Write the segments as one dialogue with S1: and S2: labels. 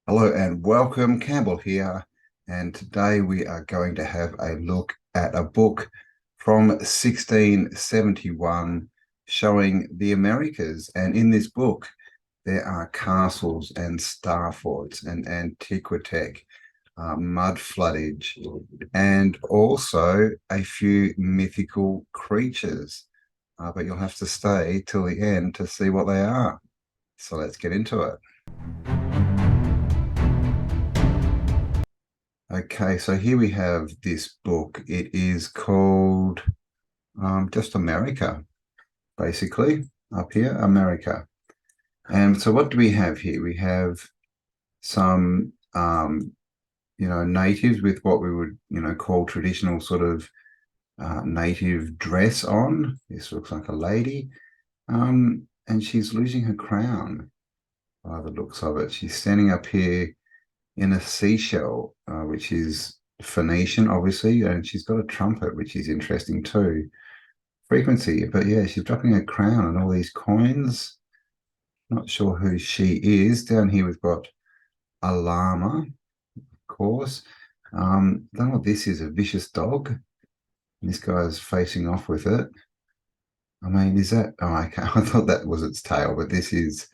S1: Hello and welcome, Campbell here. And today we are going to have a look at a book from 1671 showing the Americas. And in this book, there are castles and star forts and Antiquitech, mud floodage, and also a few mythical creatures. But you'll have to stay till the end to see what they are. So let's get into it. Okay, so here we have this book. It is called just America, basically, up here, America. And so what do we have here? We have some, natives with what we would, call traditional sort of native dress on. This looks like a lady. And she's losing her crown by the looks of it. She's standing up here in a seashell, which is Phoenician, obviously, and she's got a trumpet, which is interesting too. Frequency, but yeah, she's dropping a crown and all these coins. Not sure who she is. Down here we've got a llama, of course. Don't know what this is, a vicious dog. And this guy's facing off with it. I mean, is that, oh, okay. I thought that was its tail, but this is,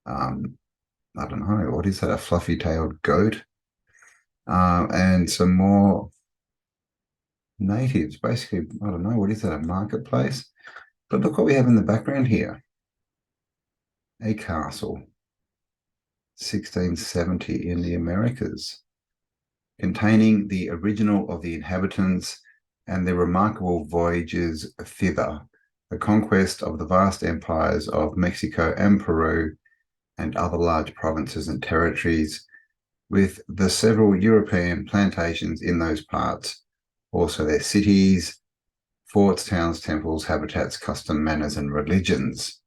S1: I don't know, what is that, a fluffy-tailed goat? And some more natives, basically, I don't know, what is that, a marketplace? But look what we have in the background here. A castle, 1670 in the Americas, containing the original of the inhabitants and their remarkable voyages thither, the conquest of the vast empires of Mexico and Peru and other large provinces and territories, with the several European plantations in those parts, also their cities, forts, towns, temples, habitats, custom, manners, and religions.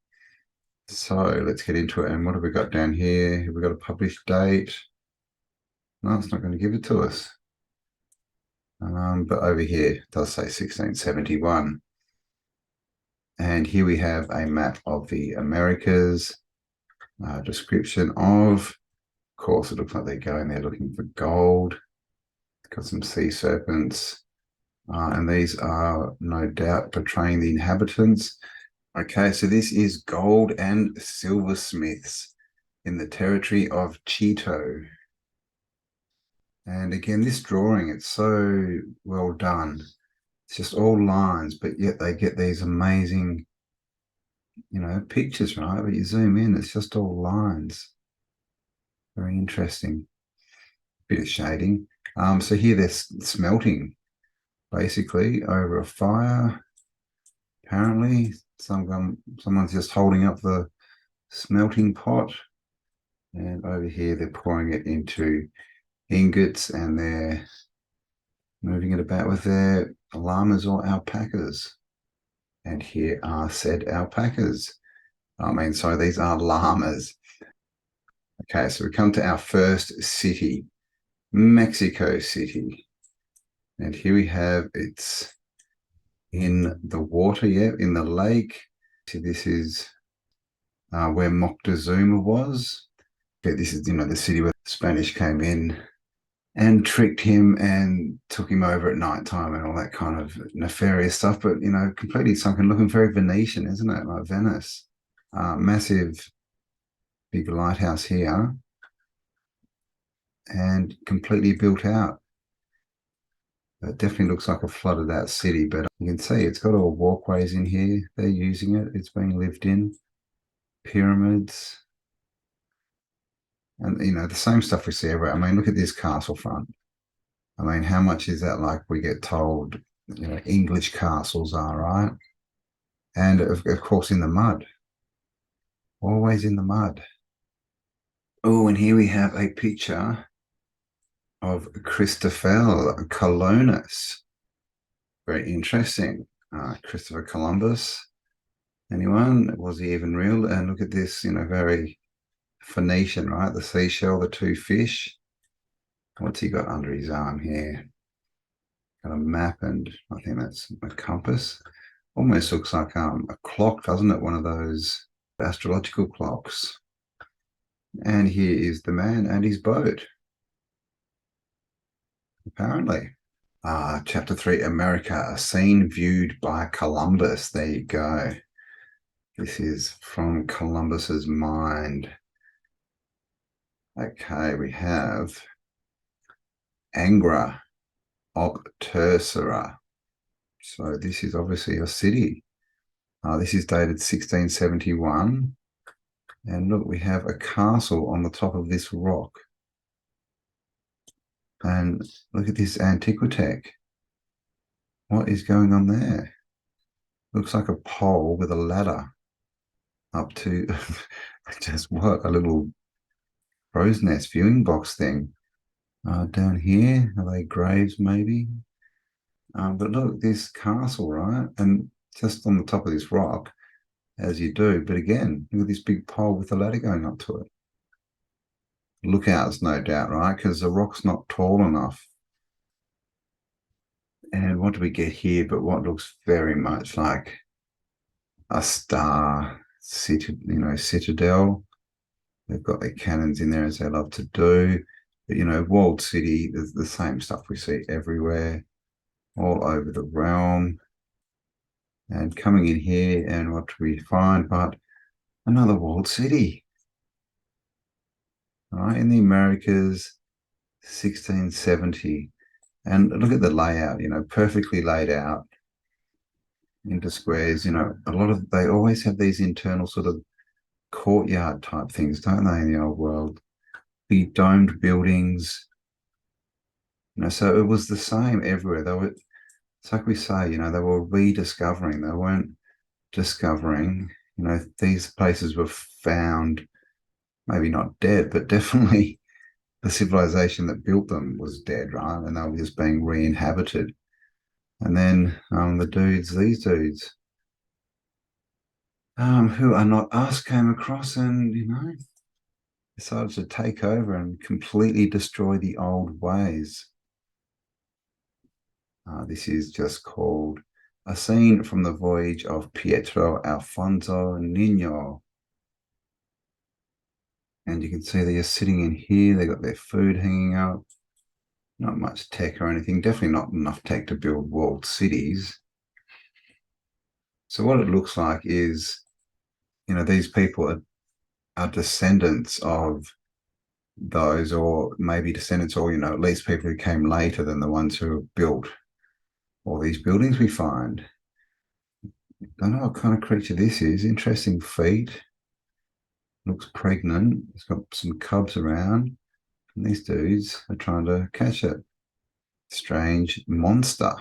S1: So let's get into it. And what have we got down here? Have we got a published date? No, it's not going to give it to us. But over here it does say 1671. And here we have a map of the Americas, description of course, it looks like they're going there looking for gold. Got some sea serpents. And these are no doubt portraying the inhabitants. Okay, so this is gold and silversmiths in the territory of Cheeto. And again, this drawing, it's so well done. It's just all lines, but yet they get these amazing, pictures, right? But you zoom in, it's just all lines. Very interesting. Bit of shading. So here they're smelting, basically, over a fire. Apparently, someone's just holding up the smelting pot. And over here, they're pouring it into ingots and they're moving it about with their llamas or alpacas. And here are said alpacas. So these are llamas. Okay, so we come to our first city, Mexico City. And here we have, it's in the water, yeah, in the lake. So this is where Moctezuma was. Okay, this is, the city where the Spanish came in and tricked him and took him over at night time and all that kind of nefarious stuff. But, completely sunken, looking very Venetian, isn't it? Like Venice. Massive, big lighthouse here and completely built out. It definitely looks like a flooded out city, but you can see it's got all walkways in here. They're using it. It's being lived in. Pyramids. And, the same stuff we see everywhere. I mean, look at this castle front. I mean, how much is that like we get told, English castles are, right? And of course in the mud. Always in the mud. Oh, and here we have a picture of Christopher Colonus. Very interesting. Christopher Columbus. Anyone? Was he even real? And look at this, very Phoenician, right? The seashell, the two fish. What's he got under his arm here? Got a map and I think that's a compass. Almost looks like a clock, doesn't it? One of those astrological clocks. And here is the man and his boat, apparently. Chapter 3, America, a scene viewed by Columbus. There you go. This is from Columbus's mind. Okay, we have Angra ob Tercera. So this is obviously a city. This is dated 1671. And look, we have a castle on the top of this rock. And look at this Antiquitech. What is going on there? Looks like a pole with a ladder up to just what? A little crow's nest viewing box thing. Down here, are they graves maybe? But look, this castle, right? And just on the top of this rock, as you do. But again, look at this big pole with a ladder going up to it. Lookouts, no doubt, right? Because the rock's not tall enough. And what do we get here? But what looks very much like a star citadel. They've got their cannons in there as they love to do. But, walled city, there's the same stuff we see everywhere, all over the realm. And coming in here, and what do we find but another walled city? All right, in the Americas, 1670. And look at the layout, perfectly laid out into squares. They always have these internal sort of courtyard type things, don't they, in the old world? Big domed buildings. So it was the same everywhere. It's like we say, they were rediscovering. They weren't discovering. These places were found, maybe not dead, but definitely the civilization that built them was dead, right? And they were just being re-inhabited. And then these dudes, who are not us, came across and, decided to take over and completely destroy the old ways. This is just called A Scene from the Voyage of Pietro Alfonso Nino. And you can see they're sitting in here. They got their food hanging up. Not much tech or anything. Definitely not enough tech to build walled cities. So what it looks like is, these people are descendants of those, or maybe descendants, or, at least people who came later than the ones who built all these buildings we find. Don't know what kind of creature this is. Interesting feet. Looks pregnant. It's got some cubs around. And these dudes are trying to catch it. Strange monster.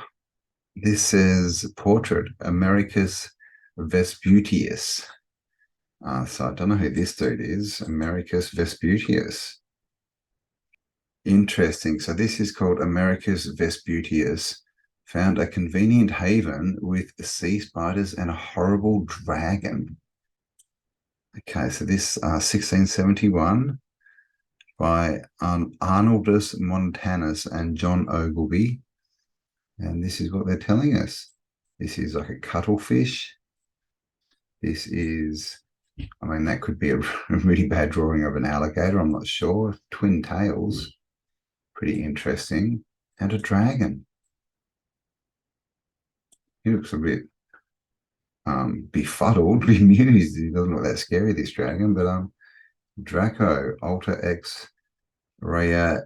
S1: This is portrait, Americus Vespucius. So I don't know who this dude is. Americus Vespucius. Interesting. So this is called Americus Vespucius. Found a convenient haven with sea spiders and a horrible dragon. Okay, so this 1671 by Arnoldus Montanus and John Ogilvy. And this is what they're telling us. This is like a cuttlefish. This is, that could be a really bad drawing of an alligator. I'm not sure. Twin tails. Pretty interesting. And a dragon. He looks a bit befuddled, bemused. He doesn't look that scary, this dragon, but Draco, Alter X Rea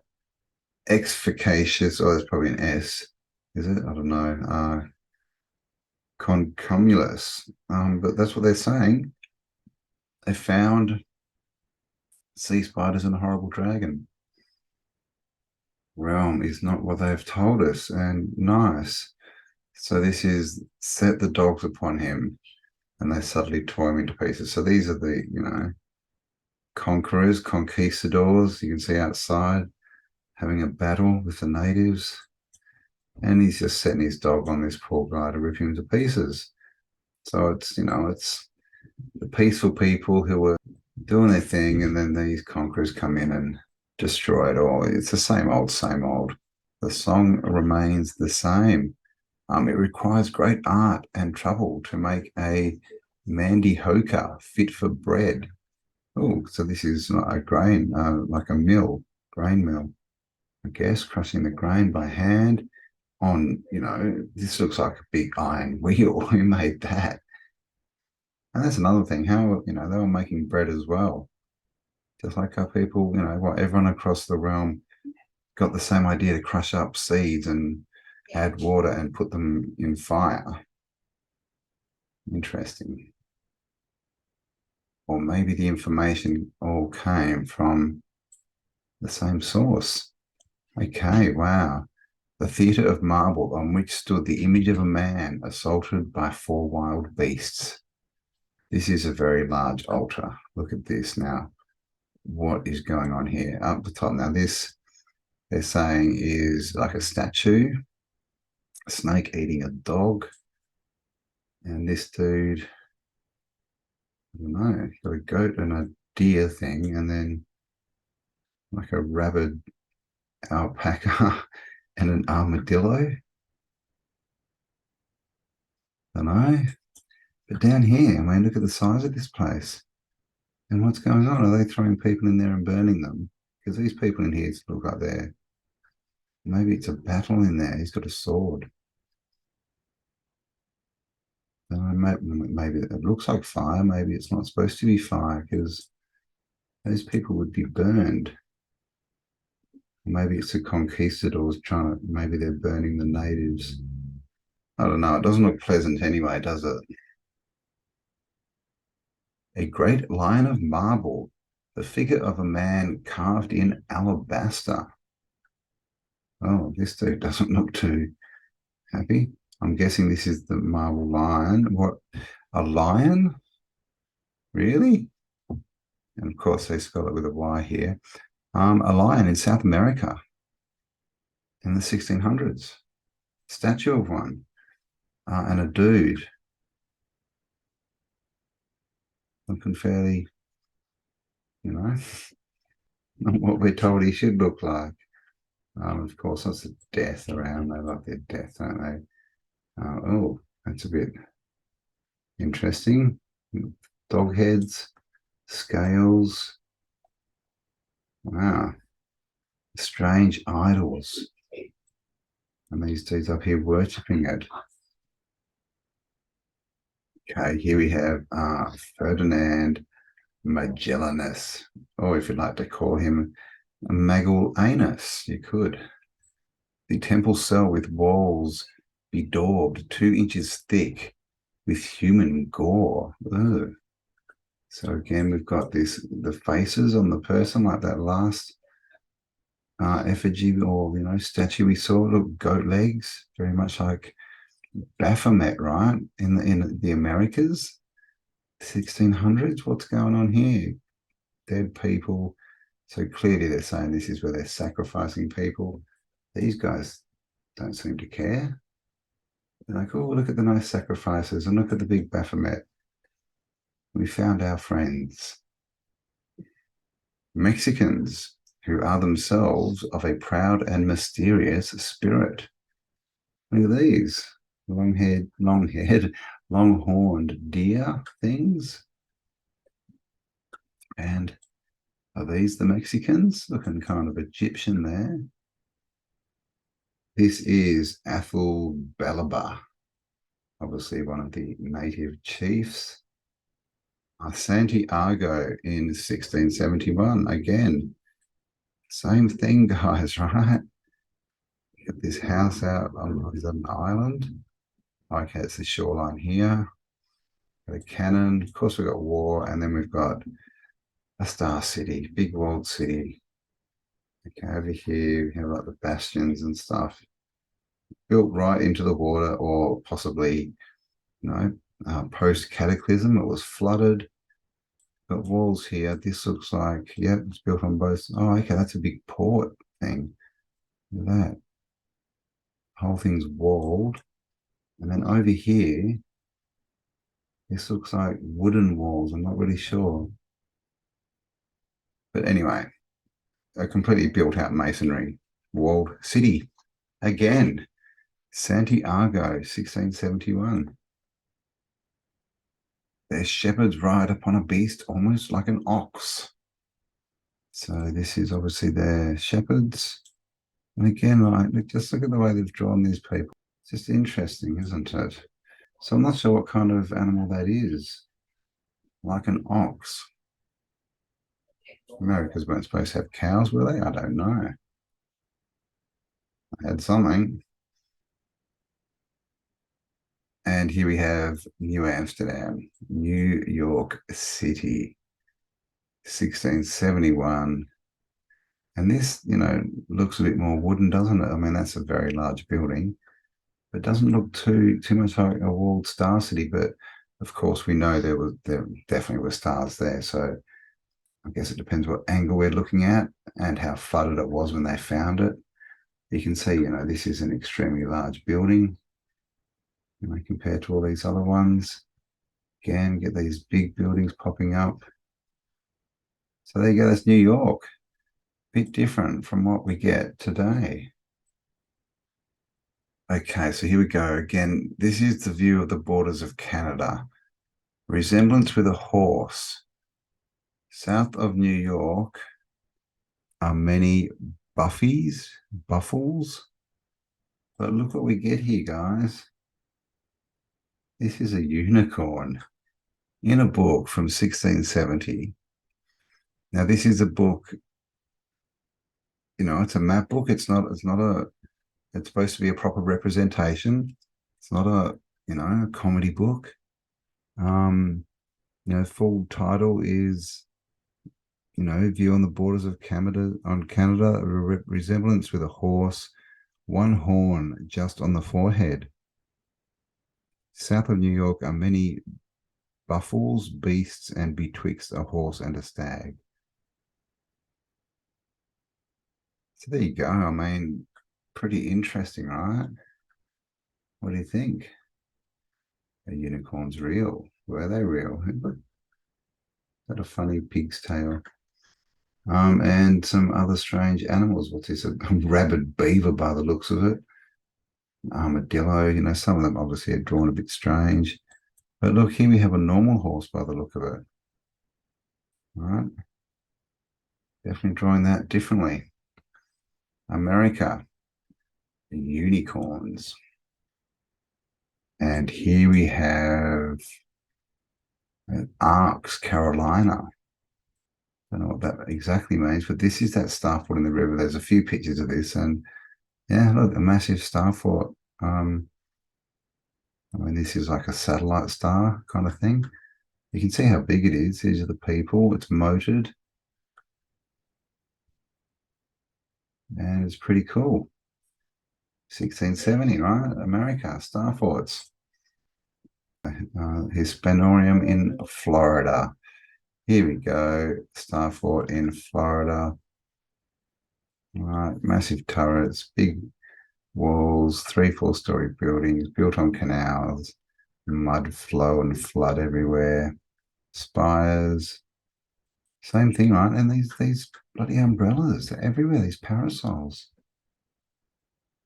S1: Exficacious. Oh, that's probably an S, is it? I don't know. Concumulus. But that's what they're saying. They found sea spiders and a horrible dragon. Realm is not what they've told us, and nice. So this is set the dogs upon him, and they suddenly tore him into pieces. So these are the, conquerors, conquistadors. You can see outside having a battle with the natives. And he's just setting his dog on this poor guy to rip him to pieces. So it's, it's the peaceful people who were doing their thing, and then these conquerors come in and destroy it all. It's the same old, same old. The song remains the same. It requires great art and trouble to make a mandioca fit for bread. Oh, so this is not a grain, like a mill, grain mill, I guess, crushing the grain by hand on, this looks like a big iron wheel. Who made that? And that's another thing, how, they were making bread as well. Just like how people, everyone across the realm got the same idea to crush up seeds and add water and put them in fire. Interesting. Or maybe the information all came from the same source. Okay, wow. The theatre of marble on which stood the image of a man assaulted by 4 wild beasts. This is a very large altar. Look at this now. What is going on here? Up the top. Now, this, they're saying, is like a statue, a snake eating a dog. And this dude, I don't know, got a goat and a deer thing, and then like a rabid alpaca and an armadillo. I don't know. But down here, I mean, look at the size of this place. And what's going on? Are they throwing people in there and burning them? Because these people in here look like they're, maybe it's a battle in there. He's got a sword. Maybe it looks like fire. Maybe it's not supposed to be fire because those people would be burned. Maybe it's the conquistadors trying to, maybe they're burning the natives. I don't know. It doesn't look pleasant anyway, does it? A great lion of marble, the figure of a man carved in alabaster. Oh, this dude doesn't look too happy. I'm guessing this is the marble lion. What, a lion? Really? And of course, they spell it with a Y here. A lion in South America in the 1600s. Statue of one. And a dude. Looking fairly, not what we're told he should look like. Of course, that's a death around. They love their death, don't they? Oh, that's a bit interesting. Dog heads, scales. Wow. Strange idols. And these dudes up here worshipping it. Okay, here we have Ferdinand Magellanus, or if you'd like to call him Magellanus, you could. The temple cell with walls bedaubed 2 inches thick with human gore. Ugh. So again, we've got the faces on the person, like that last effigy or statue we saw. Look, goat legs, very much like Baphomet, right? In the Americas, 1600s. What's going on here? Dead people. So clearly they're saying this is where they're sacrificing people. These guys don't seem to care. They're like, oh, look at the nice sacrifices and look at the big Baphomet. We found our friends. Mexicans, who are themselves of a proud and mysterious spirit. Look at these long-haired, long-horned deer things. And are these the Mexicans? Looking kind of Egyptian there. This is Athol Balaba, obviously one of the native chiefs. Santiago in 1671. Again, same thing, guys, right? Get this house out on an island. Okay, it's the shoreline here. Got a cannon. Of course, we've got war, and then we've got a star city, big walled city. Okay, over here we have like the bastions and stuff built right into the water, or possibly, post cataclysm. It was flooded. Got walls here. This looks like, yeah, it's built on both. Oh, okay, that's a big port thing. Look at that. Whole thing's walled. And then over here, this looks like wooden walls. I'm not really sure. But anyway, a completely built out masonry walled city. Again, Santiago, 1671. Their shepherds ride upon a beast almost like an ox. So this is obviously their shepherds. And again, like, just look at the way they've drawn these people. It's just interesting, isn't it? So I'm not sure what kind of animal that is. Like an ox. Americans weren't supposed to have cows, were they? I don't know. I had something. And here we have New Amsterdam, New York City, 1671. And this, looks a bit more wooden, doesn't it? I mean, that's a very large building. It doesn't look too much like a walled star city, but of course we know there definitely were stars there. So I guess it depends what angle we're looking at and how flooded it was when they found it. You can see, this is an extremely large building, compared to all these other ones. Again, get these big buildings popping up. So there you go, that's New York. Bit different from what we get today. Okay, so here we go. Again, this is the view of the borders of Canada. Resemblance with a horse. South of New York are many buffles. But look what we get here, guys. This is a unicorn in a book from 1670. Now, this is a book, it's a map book. It's supposed to be a proper representation. It's not a comedy book. Full title is, view on the borders of Canada, a resemblance with a horse, one horn just on the forehead. South of New York are many buffles, beasts, and betwixt a horse and a stag. So there you go. I mean, pretty interesting, right? What do you think? Are unicorns real? Were they real? Is that a funny pig's tail? And some other strange animals. What's this? A rabid beaver by the looks of it. Armadillo, some of them obviously are drawn a bit strange. But look, here we have a normal horse by the look of it. All right. Definitely drawing that differently. America, the unicorns. And here we have Arks, Carolina. Don't know what that exactly means, but this is that star fort in the river. There's a few pictures of this, and yeah, look, a massive star fort. I mean, this is like a satellite star kind of thing. You can see how big it is. These are the people. It's moated. And it's pretty cool. 1670, right? America, star forts. Hispaniorum in Florida. Here we go. Star fort in Florida. All right, massive turrets, big walls, 3-4-story buildings built on canals, mud flow and flood everywhere, spires, same thing, right? And these bloody umbrellas, they're everywhere, these parasols.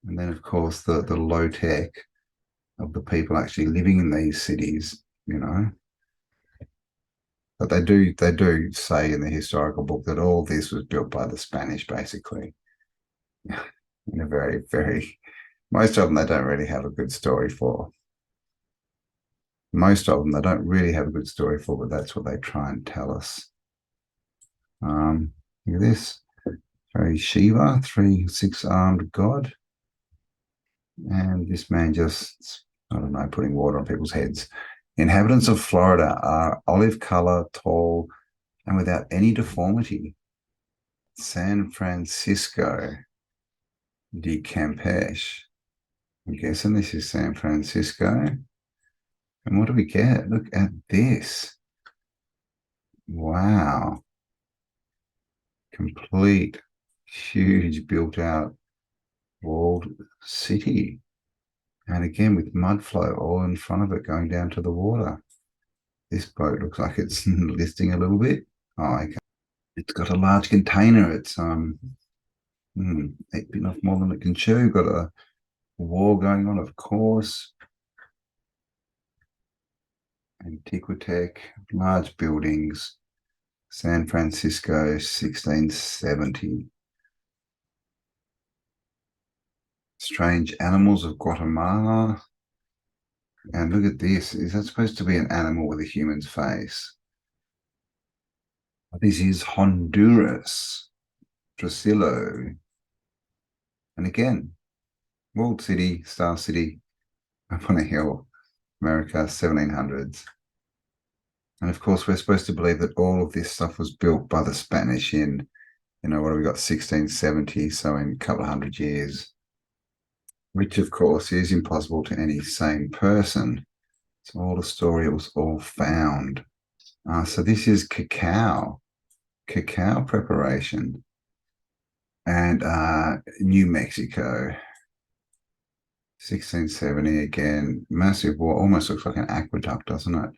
S1: And then, of course, the low tech of the people actually living in these cities, But they do say in the historical book that all this was built by the Spanish, basically. In a very, very, most of them they don't really have a good story for. Most of them they don't really have a good story for, but that's what they try and tell us. Look at this. Very Shiva, 6-armed god. And this man just, I don't know, putting water on people's heads. Inhabitants of Florida are olive color, tall, and without any deformity. San Francisco de Campeche. I'm guessing this is San Francisco. And what do we get? Look at this. Wow. Complete, huge, built out, walled city. And again, with mud flow all in front of it going down to the water. This boat looks like it's listing a little bit. Oh, okay. It's got a large container. It's bit enough more than it can chew. Got a war going on, of course. Antiquitech, large buildings, San Francisco, 1670. Strange animals of Guatemala. And look at this. Is that supposed to be an animal with a human's face? This is Honduras, Trujillo. And again, Walled City, Star City, up on a hill, America, 1700s. And of course, we're supposed to believe that all of this stuff was built by the Spanish in, what have we got, 1670, so in a couple of hundred years, which of course is impossible to any sane person. So all the story, it was all found. So this is cacao preparation, and New Mexico, 1670 again, massive wall, almost looks like an aqueduct, doesn't it?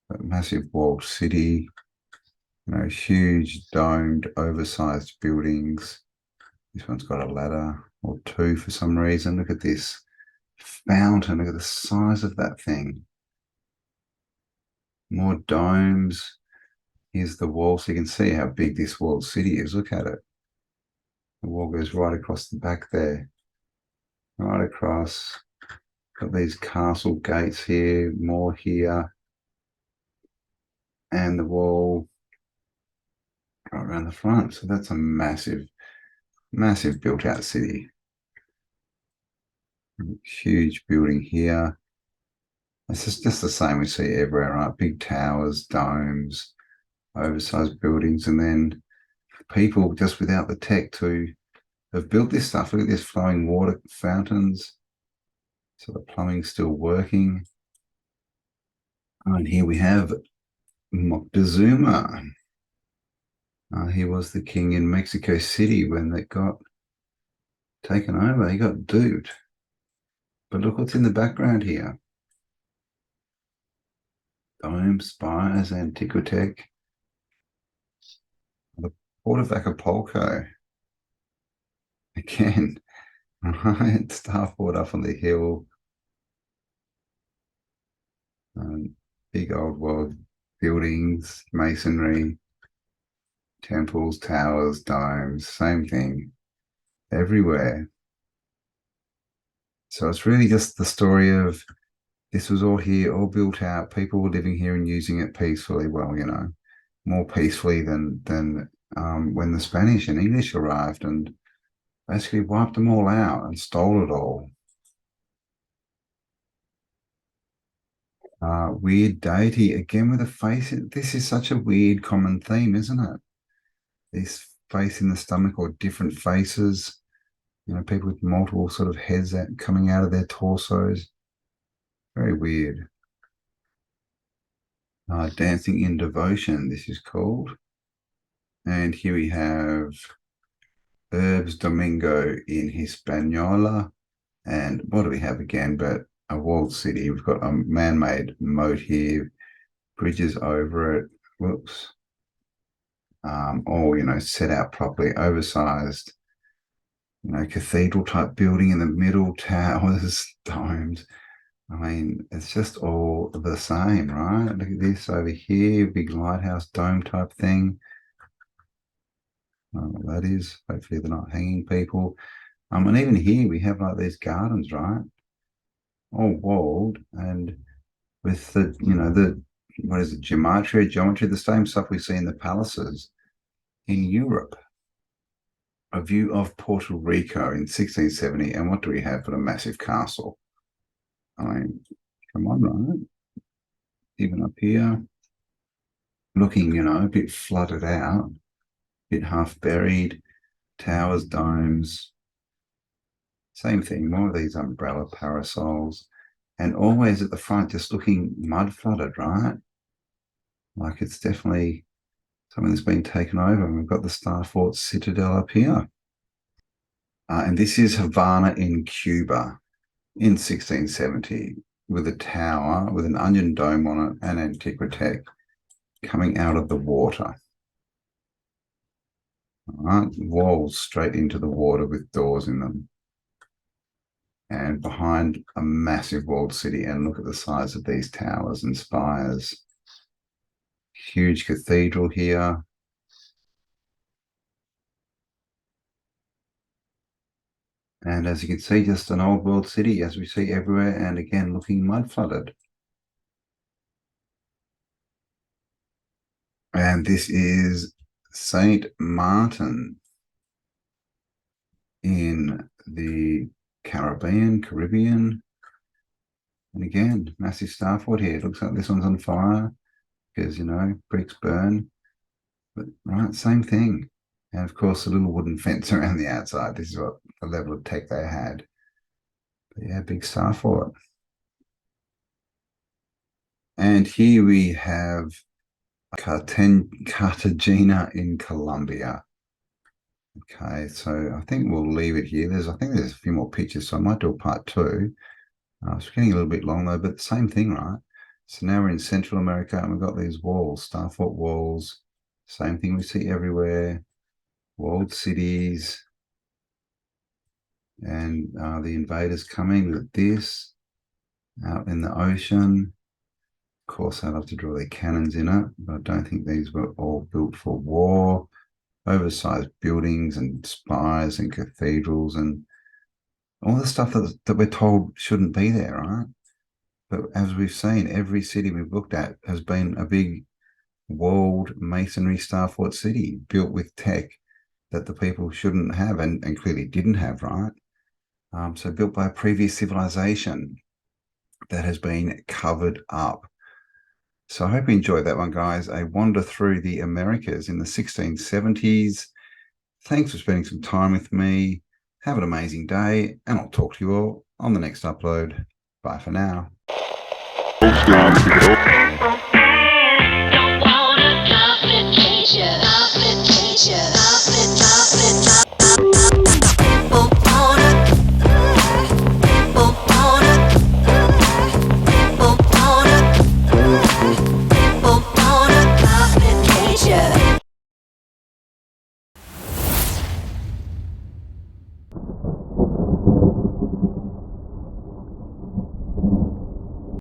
S1: But massive walled city, huge domed, oversized buildings. This one's got a ladder or two for some reason. Look at this fountain. Look at the size of that thing. More domes. Here's the wall, so you can see how big this walled city is. Look at it. The wall goes right across the back there. Right across. Got these castle gates here, more here. And the wall right around the front. So that's a massive, massive built out city. Huge building here. This is just the same we see everywhere, right? Big towers, domes, oversized buildings, and then people just without the tech to have built this stuff. Look at this, flowing water fountains. So the plumbing's still working. And here we have Moctezuma. He was the king in Mexico City when they got taken over. He got duped. But look what's in the background here. Dome, spires, Antiquitech. The port of Acapulco. Again, right? Starport up on the hill. Big old world buildings, masonry, temples, towers, domes, same thing everywhere. So it's really just the story of this was all here, all built out. People were living here and using it peacefully. Well, more peacefully than when the Spanish and English arrived and basically wiped them all out and stole it all. Weird deity, again with a face. This is such a weird common theme, isn't it? This face in the stomach or different faces, people with multiple sort of heads coming out of their torsos. Very weird. Dancing in Devotion, this is called. And here we have Herbs Domingo in Hispaniola. And what do we have again but a walled city? We've got a man-made moat here, bridges over it. Whoops. All, set out properly, oversized, cathedral type building in the middle, towers, domes. I mean, it's just all the same, right? Look at this over here, big lighthouse dome type thing. That is, hopefully they're not hanging people. And even here we have like these gardens, right? All walled and with the what is it, geometry, the same stuff we see in the palaces in Europe. A view of Puerto Rico in 1670, and what do we have for a massive castle? I mean, come on, right? Even up here, looking, a bit flooded out, a bit half buried, towers, domes, same thing, more of these umbrella parasols, and always at the front, just looking mud flooded, right? Like it's definitely something that's been taken over. And we've got the Star Fort Citadel up here. And this is Havana in Cuba in 1670 with a tower with an onion dome on it and Antiquitech coming out of the water. All right, walls straight into the water with doors in them. and behind a massive walled city. And look at the size of these towers and spires. Huge cathedral here. And as you can see, just an old world city as we see everywhere, and again looking mud flooded. And this is St. Martin in the Caribbean. And again, massive star fort here. It looks like this one's on fire because, you know, bricks burn. But right, same thing. And of course, a little wooden fence around the outside. This is what the level of tech they had. But yeah, big star fort. And here we have Cartagena in Colombia. Okay, so I think we'll leave it here. I think there's a few more pictures, so I might do a part 2. It's getting a little bit long though, but same thing, right? So now we're in Central America and we've got these walls, star fort walls. Same thing we see everywhere. Walled cities. And the invaders coming with this out in the ocean. Of course, they love to draw their cannons in it, but I don't think these were all built for war. Oversized buildings and spires and cathedrals and all the stuff that we're told shouldn't be there, right? But as we've seen, every city we've looked at has been a big walled masonry star fort city built with tech that the people shouldn't have and clearly didn't have, right? So built by a previous civilization that has been covered up. So I hope you enjoyed that one, guys. A wander through the Americas in the 1670s. Thanks for spending some time with me. Have an amazing day, and I'll talk to you all on the next upload. Bye for now.
S2: Don't want a complication.